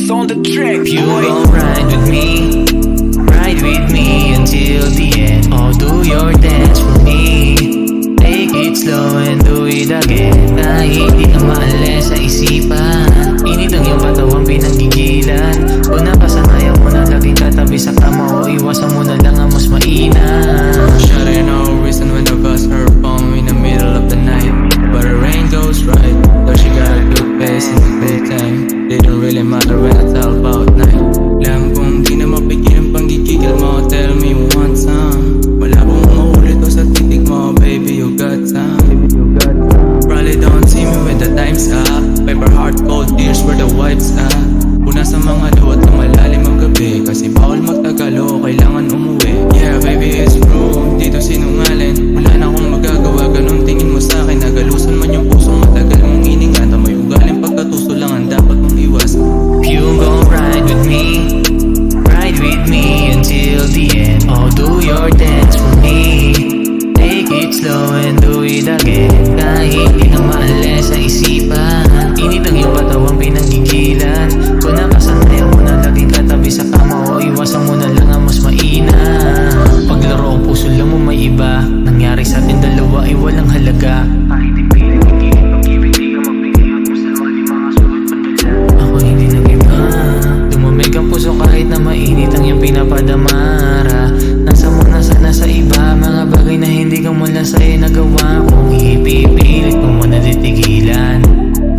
legs on the track. You gon' ride with me until the end. Oh, do your dance for me. Take it slow and do it again. Kahit di ka maalis sa isipan, init ang iyong katawang pinanggigilan. Kung napasanayan mo na laging katabi sa kama, o iwasan mo na lang ang mas mainam. Shawty no reason when I bust her phone in the middle of the night, but the rain goes right. Though she got a good face in the daytime, didn't really matter when I tell about night. Alam kong di na mapigil ang panggigigil mo. Tell me one time, malabong maulit o sa titig mo. Baby, you got time. Probably don't see me when the time's up. Paper heart, cold tears where the wipes at. Una sa mga duwat na malalim ang gabi, kasi bawal magtagalo, kailangan umuwi. Yeah baby, it's true, dito sinungaling. Wala na akong magagawa, ganun tingin mo sa akin. Nagalusan man yung pusong matagal mong iningatan. May ugaling pagkatuso lang ang dapat mong iwasan. You gon' ride with me until the end. Oh, do your dance for me. Take it slow and do it again. Kahit di ka maalis sa isipan, init ang iyong katawang pinanggigilan. Kung nakasanayan mo na laging katabi sa kama, o iwasan mo na lang ang mas mainam. Paglaro ang puso lang mo may iba, nangyari sa atin dalawa ay walang halaga. Kahit ipilit ikilit pag-ibig, di ka mapigil at masalawa di mga sulit pandala. Ako hindi nag-iba, lumamig ang puso kahit na mainit ang iyong pinapadamara. Nasa mo na sana sa iba, mga bagay na hindi ka mula sa'yo nagawa. Kung ipipilit mo na titigilan,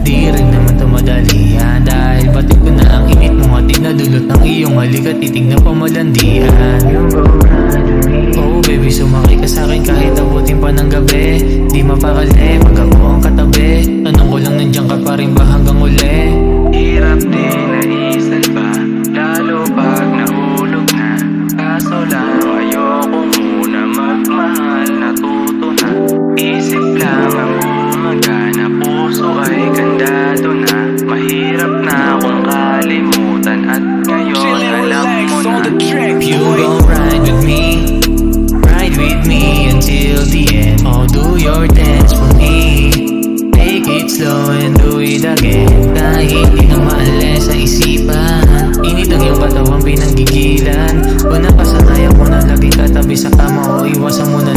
di rin naman ito madalian. Dahil batid ko na ang init mo, hatid na dulot ng iyong halik at titig na pamalandian. Oh baby, sumakay ka sa'kin kahit abutin pa ng gabi. Di mapakali pag ako ang katabi. Tanong ko lang nandiyan ka pa rin ba hanggang uli? Hirap din na isalba, lalo pag nahulog na. Kaso lang ayoko muna magmahal, natuto na. Isip lang ang gumagana, puso ay kandado na. Mahirap na akong kalimutan at ngayon alam mo na. You gon' ride with me until the end. Oh, do your dance for me. Take it slow and do it again. Kahit di ka maalis sa isipan, init ang iyong katawang pinanggigilan. Kung napasanayan mo na laging katabi sa kama, o iwasan mo na